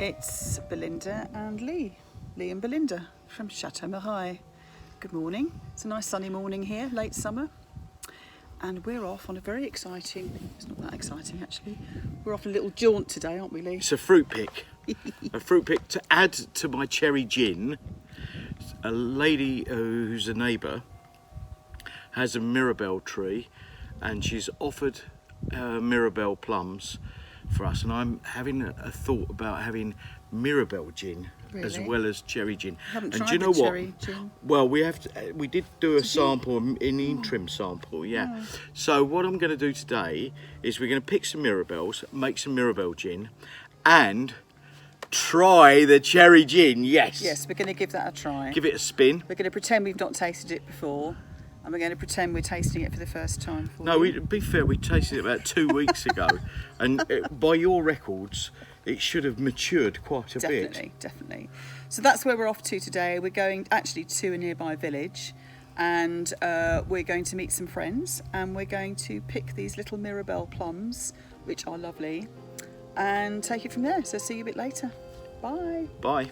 It's Belinda and Lee and Belinda from Chateau Mareuil. Good morning. It's a nice sunny morning here, late summer, and we're off on a very exciting, it's not that exciting actually, we're off a little jaunt today, aren't we, Lee? It's a fruit pick. A fruit pick to add to my cherry gin. A lady who's a neighbour has a mirabelle tree and she's offered mirabelle plums for us, and I'm having a thought about having mirabelle gin as well as cherry gin. Haven't and tried do you know the what? cherry gin. Well, we did do a sample, an interim sample, yeah. Oh. So what I'm going to do today is we're going to pick some mirabelles, make some mirabelle gin, and try the cherry gin. Yes, we're going to give that a try. Give it a spin. We're going to pretend we've not tasted it before, and we're going to pretend we're tasting it for the first time. To be fair, we tasted it about 2 weeks ago, and by your records, it should have matured quite a bit. Definitely. So that's where we're off to today. We're going actually to a nearby village, and we're going to meet some friends, and we're going to pick these little mirabelle plums, which are lovely, and take it from there. So see you a bit later. Bye. Bye.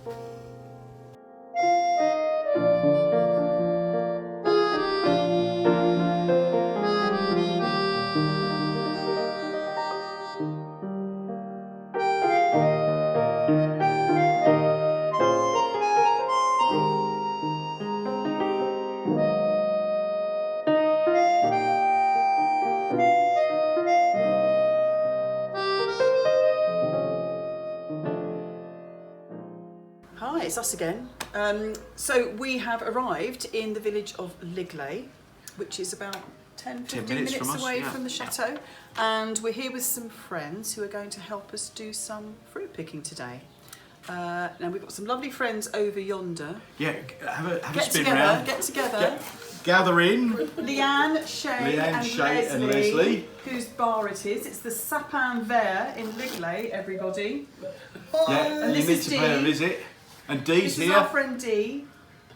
Hi, it's us again. So we have arrived in the village of Ligley, which is about 10-15 minutes from us, away yeah. from the chateau, and we're here with some friends who are going to help us do some fruit picking today. Now we've got some lovely friends over yonder. Yeah, have a Get spin together, round. get together. Gather in. Leanne, Shay, and Leslie, whose bar it is. It's the Sapin Vert in Ligley, everybody. Yeah, And you this need is to pay a Dee. visit. And Dee's This is here. our friend Dee,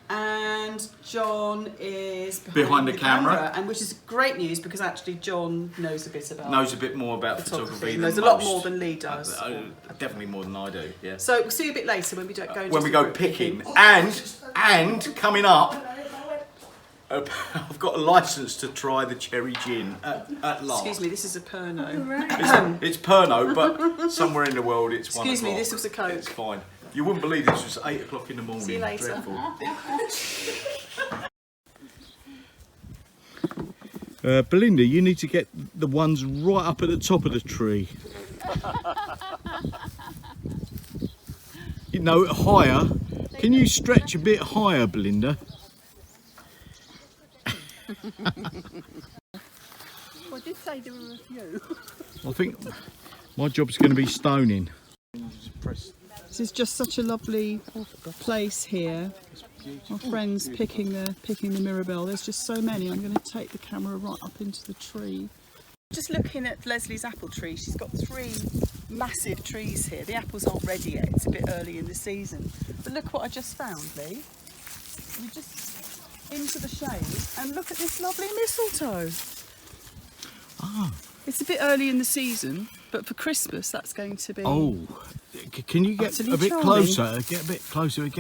and John is Behind the camera. and which is great news because actually John knows a bit about Knows a bit more about photography than knows a most. lot more than Lee does. Definitely more than I do, yeah. So we'll see you a bit later when we don't go. When we go picking. And coming up, I've got a licence to try the cherry gin at last. Excuse me, this is a Pernod. It's Pernod, but somewhere in the world it's 1 o'clock. Excuse me, this was a Coke. It's fine. You wouldn't believe this was 8 o'clock in the morning. See you later. Dreadful. Belinda, you need to get the ones right up at the top of the tree. You know, higher. Can you stretch a bit higher, Belinda? Well, I did say there were a few. I think my job's going to be stoning. This is just such a lovely place here. My friends picking the mirabelle. There's just so many. I'm going to take the camera right up into the tree. Just looking at Leslie's apple tree, she's got 3 massive trees here. The apples aren't ready yet. It's a bit early in the season. But look what I just found, Lee. We just into the shade and look at this lovely mistletoe. Ah. It's a bit early in the season, but for Christmas that's going to be. Oh, can you get utterly a bit charming. closer? Get a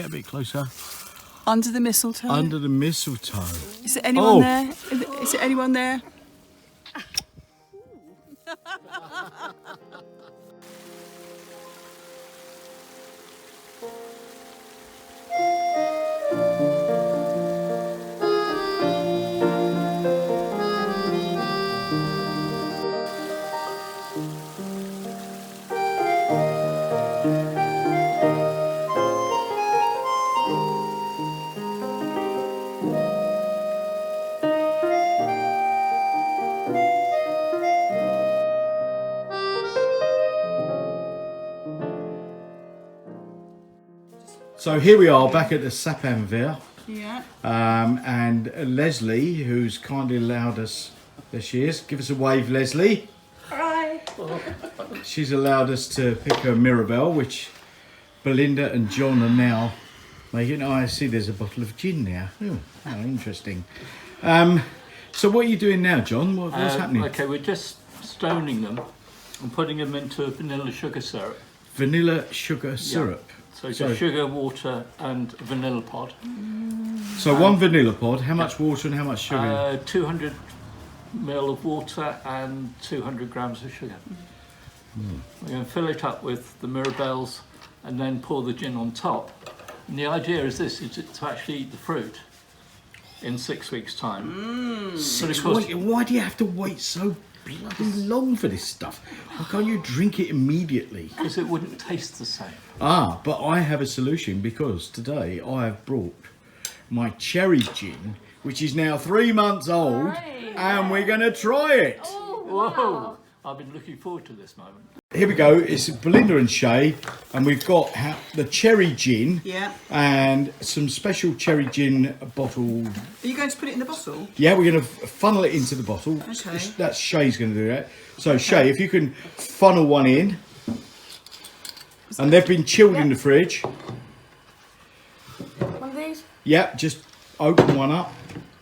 bit closer. Under the mistletoe. Under the mistletoe. Is there anyone there? Is there anyone there? So here we are back at the Sapin Vert. Yeah. And Leslie, who's kindly allowed us, there she is, give us a wave, Leslie. Hi. She's allowed us to pick a mirabelle, which Belinda and John are now making. Oh, I see there's a bottle of gin there. Oh, how interesting. So what are you doing now, John? What's happening? Okay, we're just stoning them and putting them into a vanilla sugar syrup. vanilla sugar syrup. So it's a sugar, water and vanilla pod. So one vanilla pod, how much water and how much sugar? 200 ml of water and 200 grams of sugar. We're going to fill it up with the mirabelles and then pour the gin on top. And the idea is this, is to actually eat the fruit in 6 weeks' time. But of course, Why do you have to wait so bloody long for this stuff? Why can't you drink it immediately? because it wouldn't taste the same. But I have a solution, because today I have brought my cherry gin, which is now 3 months old, and we're going to try it. Oh, Whoa! wow. I've been looking forward to this moment. Here we go. It's Belinda and Shay, and we've got the cherry gin. Yeah. And some special cherry gin bottled. Are you going to put it in the bottle? Yeah, we're going to funnel it into the bottle. Okay. That's Shay's going to do that. So Shay, if you can funnel one in, and they've been chilled in the fridge. One of these? Yeah, just open one up,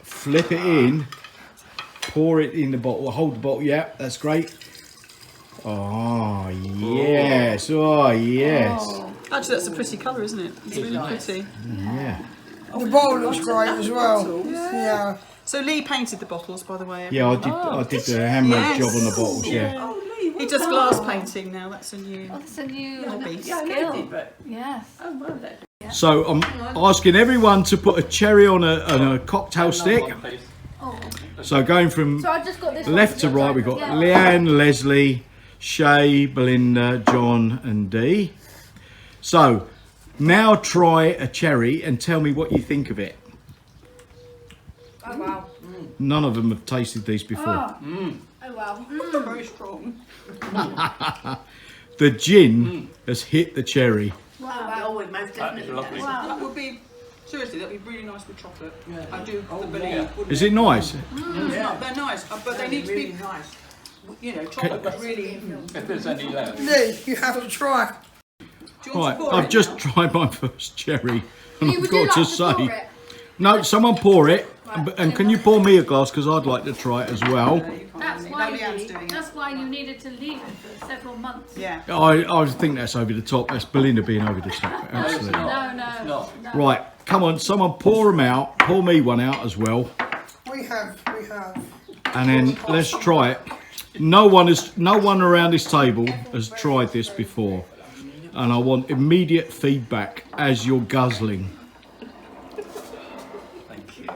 flip it in, pour it in the bottle. Hold the bottle. Yeah, that's great. Oh yes, oh yes. Oh. Actually, that's a pretty colour, isn't it? It's really pretty. Yeah. The bottle looks great as well. Yeah. So Lee painted the bottles, by the way. Yeah, I did the handmade Yes. job on the bottles. Yeah. Oh, Lee, he does glass painting now. That's a new That's a new hobby. skill. Yes. So I'm asking everyone to put a cherry on a cocktail stick. Oh. So going from So I just got this left to one. right, we've got Yeah. Leanne, Leslie, Shay, Belinda, John and Dee. So now try a cherry and tell me what you think of it. Oh wow. None of them have tasted these before. Oh, oh wow. Very strong. The gin has hit the cherry. Wow. That is lovely. Wow. That would be, seriously, that'd be really nice with chocolate. I do believe. Is it nice? They're nice, but they need to be nice. You know, chocolate but really. If there's any left. Lee, you have to try. Do you want Right, to pour I've it just now? tried my first cherry, and Would I've you got to like to pour say, it? no, someone pour it, and can you pour me a glass, because I'd like to try it as well. That's No, why. Leanne's doing it. That's why you needed to leave it for several months. Yeah. I think that's over the top. That's Belinda being over the top. Absolutely. No. No. Right, come on, someone pour them out. Pour me one out as well, We have. and then let's try it. No one around this table has tried this before, and I want immediate feedback as you're guzzling. Thank you.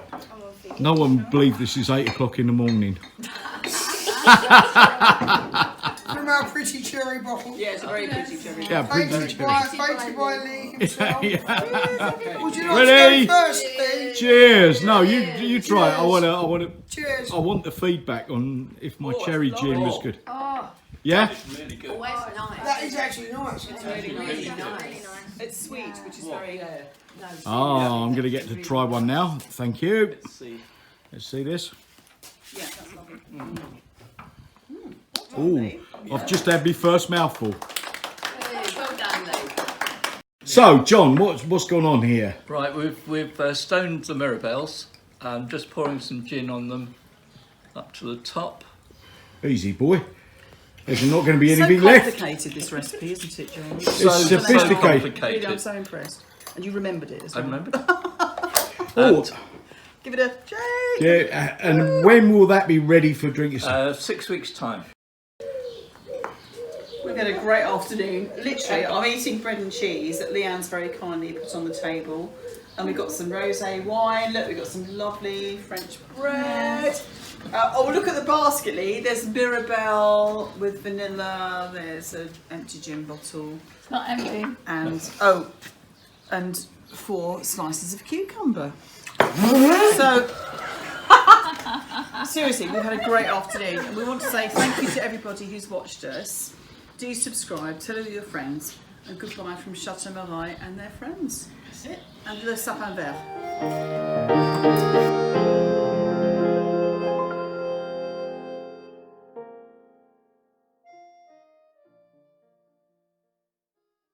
No one believe this is 8 o'clock in the morning. From our pretty cherry bottle. Yeah, it's a very pretty cherry. Yeah, pretty Painted by Lee himself. Yeah. Would you like Ready? to go first, Lee? Cheers. No, you try it. Cheers. I want the feedback on if my cherry gin was good. Oh. Yeah. Really good. That is actually nice. Really nice. It's sweet, which is very. Oh, I'm going to get to try one now. Thank you. Let's see. Let's see this. Yeah, that's lovely. Oh, I've just had my first mouthful. Well done, Lee. So, John, what's going on here? Right, we've stoned the mirabelles. Just pouring some gin on them up to the top. Easy, boy. There's not going to be So anything left. complicated, this recipe, isn't it, John? It's sophisticated. Really, I'm so impressed. And you remembered it as I well. remember. Oh, Give it a shake. yeah. And when will that be ready for drinking? 6 weeks' time. We've had a great afternoon. Literally, I'm eating bread and cheese that Leanne's very kindly put on the table. And we've got some rosé wine. Look, we've got some lovely French bread. Oh, look at the basket, Lee. There's mirabelle with vanilla. There's an empty gin bottle. It's not empty. And 4 slices of cucumber. So, seriously, we've had a great afternoon, and we want to say thank you to everybody who's watched us. Do subscribe, tell all your friends, and goodbye from Chateau Mareuil and their friends. That's it. And the Sapin Vert.